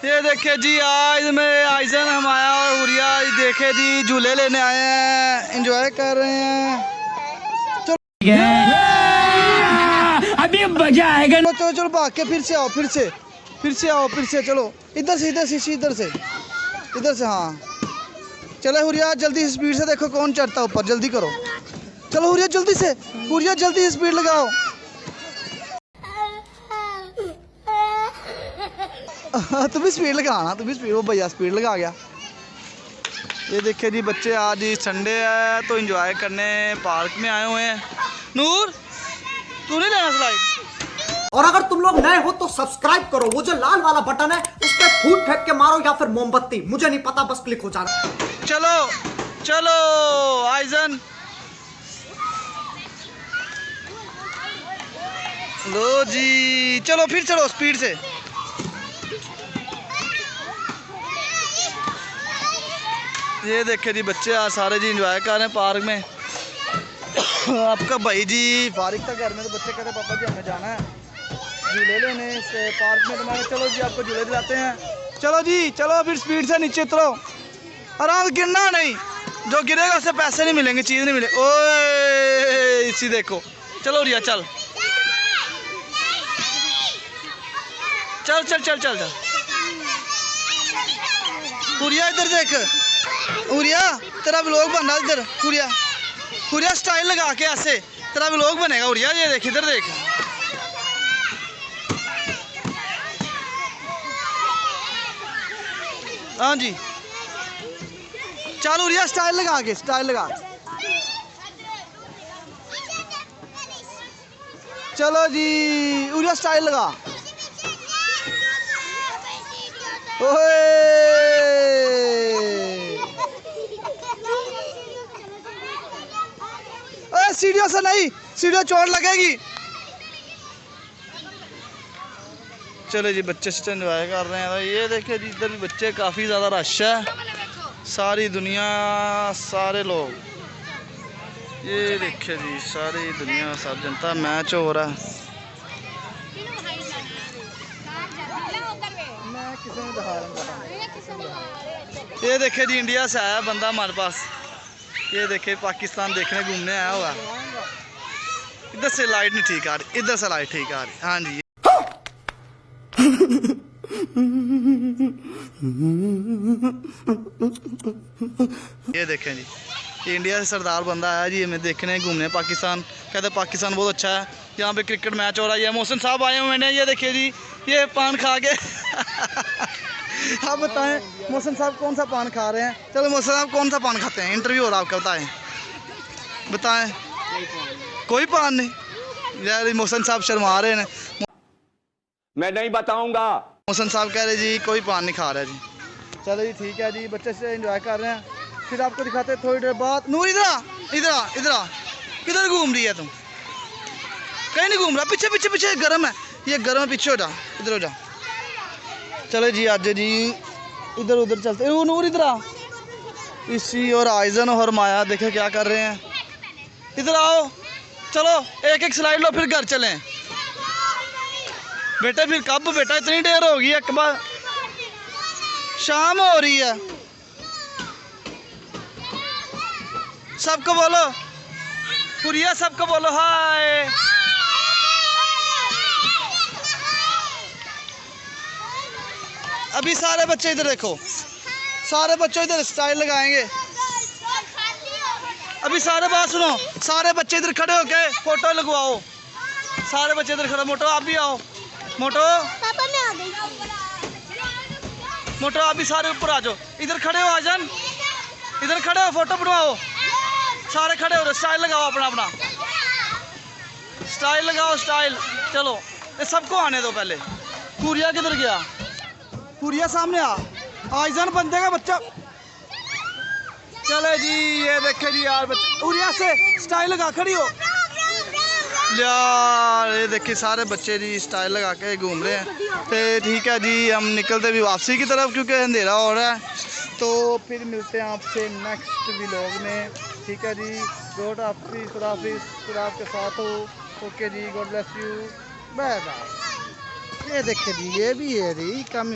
ये देखिए जी, आज में आइजन हमारा और हुरिया देखे जी झूले लेने आए हैं, एंजॉय कर रहे हैं। चलो अभी मजा आएगा। चलो चलो भाग के फिर से आओ, फिर से आओ, फिर से चलो इधर से हाँ चलो हुरिया जल्दी स्पीड से, देखो कौन चढ़ता ऊपर, जल्दी करो। चलो हुरिया जल्दी से, हुरिया जल्दी स्पीड लगाओ। तुम भी स्पीड लगाना, तुम भी स्पीड, वो भैया स्पीड लगा गया। ये देखिए जी बच्चे, आज ही संडे है तो एंजॉय करने पार्क में आए हुए हैं। नूर तू नहीं लेना स्लाइड? और अगर तुम लोग नए हो तो सब्सक्राइब करो, वो जो लाल वाला बटन है उस पर फूट फेंक के मारो या फिर मोमबत्ती, मुझे नहीं पता, बस क्लिक हो जाना। चलो चलो आइजन, लो जी चलो फिर चलो स्पीड से। ये देखे जी बच्चे आज सारे जी एंजॉय कर रहे हैं पार्क में। आपका भाई जी फारिग था घर में, तो बच्चे कहते पापा जी हमें जाना है झूले लेने इस पार्क में, तो मैंने चलो जी आपको झूले दिलाते हैं। चलो जी चलो, फिर स्पीड से नीचे उतरो, आराम गिरना नहीं, जो गिरेगा उससे पैसे नहीं मिलेंगे, चीज़ नहीं मिलेगी। ओए इसी देखो, चलो रिया चल चल चल चल चल चल। हुरिया इधर देख, हुरिया तेरा व्लॉग बनना इधर, हुरिया स्टाइल लगा के ऐसे तेरा व्लॉग बनेगा हुरिया। ये देख इधर देख, हाँ जी चल हुरिया स्टाइल लगा के, स्टाइल लगा। चलो जी हुरिया स्टाइल लगा। ओए सीढ़ियों से नहीं, सीढ़ियों चोट लगेगी। चलो जी बच्चे से एंजॉय कर रहे हैं। ये देखे जी इधर भी बच्चे, काफ़ी ज़्यादा रश है, सारी दुनिया सारे लोग, ये देखिए जी सारी दुनिया सब जनता, मैच हो रहा है। ये देखे जी इंडिया से आया बंदा हमारे पास, ये देखे पाकिस्तान देखने घूमने आया हुआ। इधर से लाइट नहीं ठीक आ रही, इधर से लाइट ठीक आ रही, हाँ जी। ये देखें जी, ये इंडिया से सरदार बंदा आया जी हमें देखने घूमने पाकिस्तान, कहते पाकिस्तान बहुत अच्छा है, यहाँ पे क्रिकेट मैच हो रहा है। ये मोहसिन साहब आए हुए हैं, ये देखिए जी ये पान खा के। आप बताएं मोहसिन साहब कौन सा पान खा रहे हैं? चलो मोहसिन साहब कौन सा पान खाते हैं? इंटरव्यू हो रहा है आपका, बताएं। कोई पान नहीं यार, मोहसिन साहब शर्मा रहे हैं। मैं नहीं बताऊंगा। मोहसिन साहब कह रहे जी कोई पान नहीं खा रहा जी। चलो जी ठीक है जी, बच्चे से एंजॉय कर रहे हैं, फिर आपको दिखाते हैं थोड़ी देर बाद। नूर इधर आ, इधर आ, इधर आ, किधर घूम रही है तुम? कहीं नहीं घूम रहा, पीछे पीछे पीछे, गर्म है ये, गर्म है, पीछे हो जा, इधर हो जा। चलो जी आज जी इधर उधर चलते। वो नूर इधर आ, इसी और आइजन और माया देखे क्या कर रहे हैं, इधर आओ। चलो एक एक स्लाइड लो फिर घर चलें। बेटा फिर कब बेटा, इतनी देर होगी, एक बार शाम हो रही है। सबको बोलो हुरिया, सबको बोलो हाय। अभी सारे बच्चे इधर देखो, सारे बच्चे इधर स्टाइल लगाएंगे। अभी सारे बात सुनो, सारे बच्चे इधर खड़े होके फोटो लगवाओ, सारे बच्चे इधर खड़े। मोटो आप भी आओ, मोटो पापा मैं आ गई। मोटो आप भी सारे ऊपर आ जाओ, इधर खड़े हो आजन, इधर खड़े हो, फोटो बनवाओ, सारे खड़े हो, स्टाइल लगाओ, अपना अपना स्टाइल लगाओ, स्टाइल। चलो ये सबको आने दो पहले। हुरिया किधर गया? हुरिया सामने आ, आइजन बंदे का बच्चा। चले जी ये देखे जी यार बच्चे, हुरिया से स्टाइल लगा, खड़ी हो यार। ये देखिए सारे बच्चे जी स्टाइल लगा के घूम रहे हैं। तो ठीक है जी, हम निकलते भी वापसी की तरफ क्योंकि अंधेरा हो रहा है। तो फिर मिलते हैं आपसे नेक्स्ट व्लॉग में, ठीक है जी। गॉड हाफिज़, खुदा हाफिज़, खुदा आपके साथ हो। ओके जी, God bless you, bye bye. ये देखिए जी ये भी है जी कम।